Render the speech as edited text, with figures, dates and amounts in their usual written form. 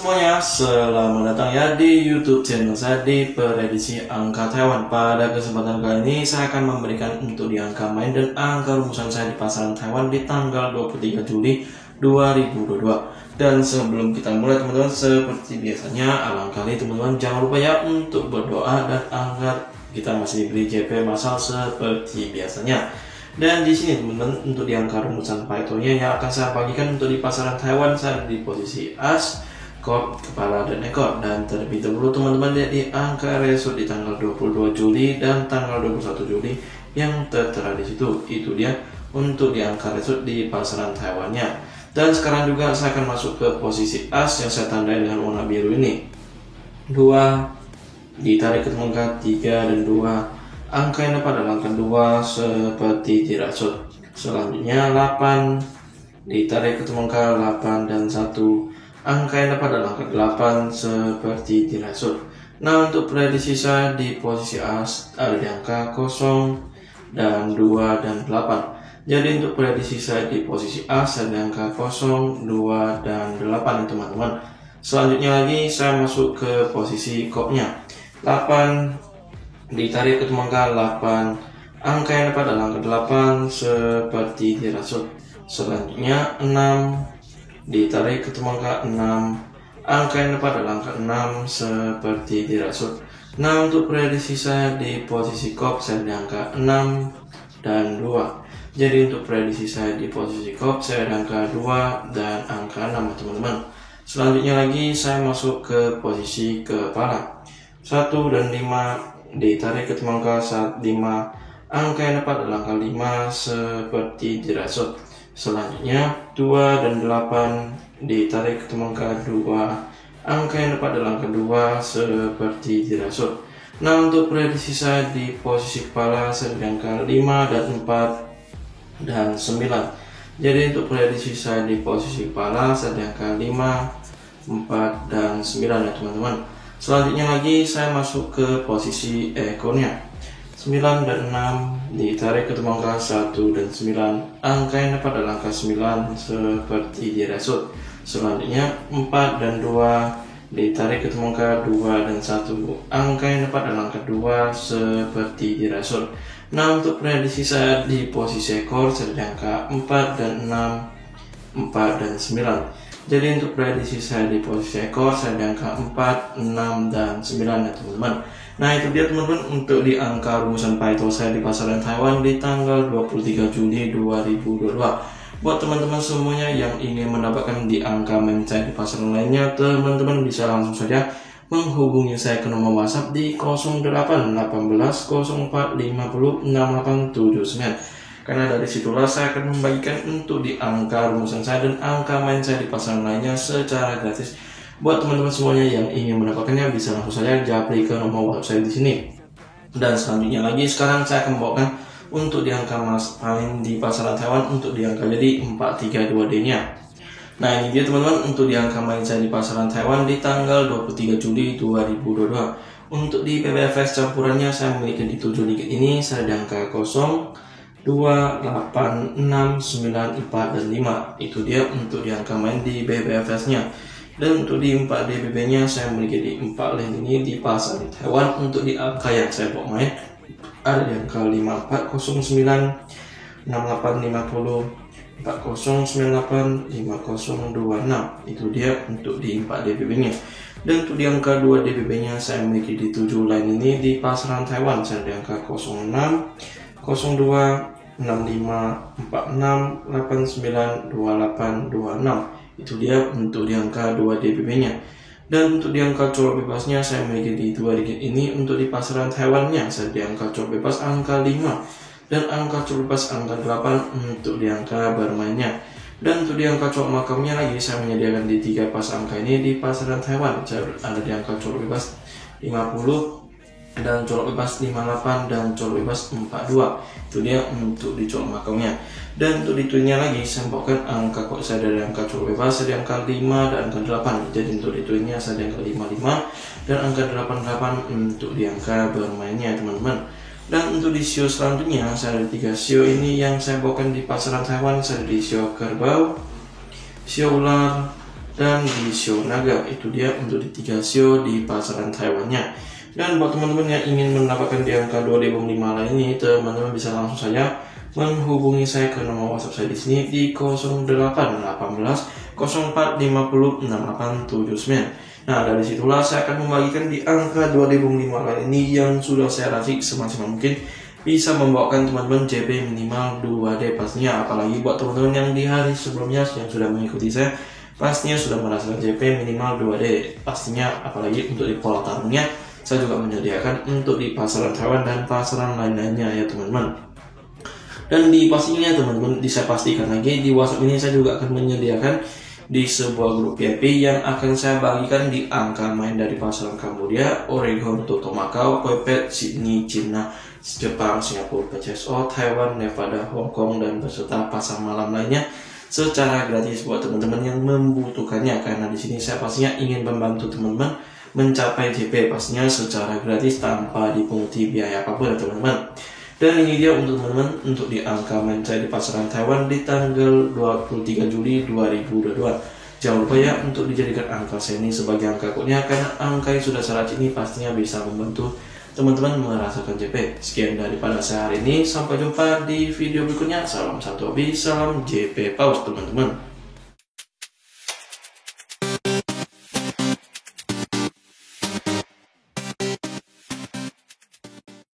semuanya, selamat datang ya di YouTube channel saya di prediksi angka Taiwan. Pada kesempatan kali ini saya akan memberikan untuk di angka main dan angka rumusan saya di pasaran Taiwan di tanggal 23 Juli 2022. Dan sebelum kita mulai teman-teman, seperti biasanya alangkah kali teman-teman jangan lupa ya untuk berdoa dan agar kita masih diberi JP masal seperti biasanya. Dan di sini teman-teman untuk di angka rumusan Python-nya yang akan saya bagikan untuk di pasaran Taiwan, saya di posisi as, kop, kepala, dan ekor. Dan terlebih dahulu teman-teman lihat di angka result di tanggal 22 Juli dan tanggal 21 Juli yang tertera di situ. Itu dia untuk di angka result di pasaran Taiwan-nya. Dan sekarang juga saya akan masuk ke posisi as yang saya tandai dengan warna biru ini. 2 ditarik ke angka 3 dan 2. Angka yang dapat adalah angka 2 seperti dirasut. Selanjutnya 8 ditarik ke angka 8 dan 1. Angka yang dapat adalah angka 8 seperti dirasut. Nah, untuk prediksi saya di posisi as ada di angka 0 dan 2 dan 8. Jadi untuk prediksi saya di posisi as ada di angka 0, 2 dan 8 teman-teman. Selanjutnya lagi saya masuk ke posisi kopnya. 8 ditarik ke angka 8. Angka yang dapat adalah angka 8 seperti dirasut. Selanjutnya 6 ditarik ke angka 6. Angka yang dapat adalah angka 6 seperti dirasut. Nah, untuk prediksi saya di posisi kop saya di angka 6 dan 2. Jadi untuk prediksi saya di posisi kop saya di angka 2 dan angka 6 teman-teman. Selanjutnya lagi saya masuk ke posisi kepala. 1 dan 5 ditarik ke angka 5. Angka yang dapat adalah angka 5 seperti dirasut. Selanjutnya 2 dan 8 ditarik ke angka 2. Angka yang dapat adalah angka 2 seperti dirasut. Nah, untuk prediksi saya di posisi kepala saya di angka 5 dan 4 dan 9. Jadi untuk prediksi saya di posisi kepala saya di angka 5, 4 dan 9 ya teman-teman. Selanjutnya lagi saya masuk ke posisi ekornya. 9 dan 6 ditarik ke angka 1 dan 9. Angka yang dapat adalah angka 9 seperti dirasut. Selanjutnya 4 dan 2 ditarik ke angka 2 dan 1. Angka yang dapat adalah angka 2 seperti dirasut. Nah, untuk prediksi saya di posisi ekor saya di angka 4 dan 6, 4 dan 9. Jadi untuk prediksi saya di posisi ekor saya di angka 4, 6 dan 9 ya teman-teman. Nah, itu dia teman-teman untuk di angka rumusan Python saya di pasaran Taiwan di tanggal 23 Juli 2022. Buat teman-teman semuanya yang ingin mendapatkan di angka main saya di pasaran lainnya, teman-teman bisa langsung saja menghubungi saya ke nomor WhatsApp di 08 18 04 50 6879. Karena dari situlah saya akan membagikan untuk di angka rumusan saya dan angka main saya di pasaran lainnya secara gratis. Buat teman-teman semuanya yang ingin mendapatkannya bisa langsung saja japri ke nomor WhatsApp saya di sini. Dan selanjutnya lagi sekarang saya akan membawakan untuk di angka main di pasaran Taiwan untuk di angka jadi 432D-nya. Nah, ini dia teman-teman untuk di angka main saya di pasaran Taiwan di tanggal 23 Juli 2022. Untuk di PBFS campurannya saya memiliki di 7 digit ini saya di angka 0, 2, 8, 6, 9, 4, dan 5. Itu dia untuk di angka main di BBFS nya. Dan untuk di 4 DBB nya saya memiliki di 4 lane ini di pasar di Taiwan. Untuk di angka yang saya bawa main ada di angka 5409, 6850, 4098, 5026. Itu dia untuk di 4 DBB nya. Dan untuk di angka 2 DBB nya saya memiliki di 7 line ini di pasaran Taiwan. Saya di angka 06, 02, 65, 46, 89, 28, 26. Itu dia untuk di angka 2 DBB nya. Dan untuk di angka colok bebasnya saya memiliki di 2 digit ini untuk di pasaran Taiwan nya. Saya di angka colok bebas angka 5 dan angka colok bebas angka 8 untuk di angka bermainnya. Dan untuk di angka colok makamnya lagi saya menyediakan di 3 pas angka ini di pasaran Taiwan. Saya ada di angka colok bebas 50 dan colok bebas 58 dan colok bebas 42. Itu dia untuk di colok makamnya. Dan untuk di twinnya lagi saya bawakan angka kok saya dari angka colok bebas saya di angka 5 dan angka 8. Jadi untuk di twinnya saya di angka 55 dan angka 88 untuk di angka bermainnya teman-teman. Dan untuk di sio selanjutnya saya ada 3 sio ini yang saya bawakan di pasaran Taiwan. Saya ada di sio kerbau, sio ular, dan di show naga. Itu dia untuk di 3 show di pasaran Taiwannya. Dan buat teman-teman yang ingin mendapatkan di angka 2005 lain ini, teman-teman bisa langsung saja menghubungi saya ke nomor WhatsApp saya di sini di 0818 04 50 6879. Nah, dari situlah saya akan membagikan di angka 2005 lain ini yang sudah saya racik semaksimal mungkin bisa membawakan teman-teman JP minimal 2D pastinya. Apalagi buat teman-teman yang di hari sebelumnya yang sudah mengikuti saya, pastinya sudah merasakan JP minimal 2D pastinya. Apalagi untuk di pola tarungnya saya juga menyediakan untuk di pasaran Taiwan dan pasaran lain-lainnya ya teman-teman. Dan di pastinya teman-teman bisa pastikan lagi di WhatsApp ini saya juga akan menyediakan di sebuah grup VIP yang akan saya bagikan di angka main dari pasaran Kambodia, Oregon, Toto Macau, Phuket, Sydney, China, Jepang, Singapura, PCSO, Taiwan, Nevada, Hong Kong, dan beserta pasar malam lainnya secara gratis buat teman-teman yang membutuhkannya. Karena di sini saya pastinya ingin membantu teman-teman mencapai JP pastinya secara gratis tanpa dipunguti biaya apapun ya teman-teman. Dan ini dia untuk teman-teman untuk di angka main saya di pasaran Taiwan di tanggal 23 Juli 2022. Jangan lupa ya untuk dijadikan angka saya ini sebagai angka kodnya, karena angka yang sudah saya racik ini pastinya bisa membantu teman-teman merasakan JP. Sekian daripada saya hari ini, sampai jumpa di video berikutnya. Salam satu hobi, salam JP Paus teman-teman.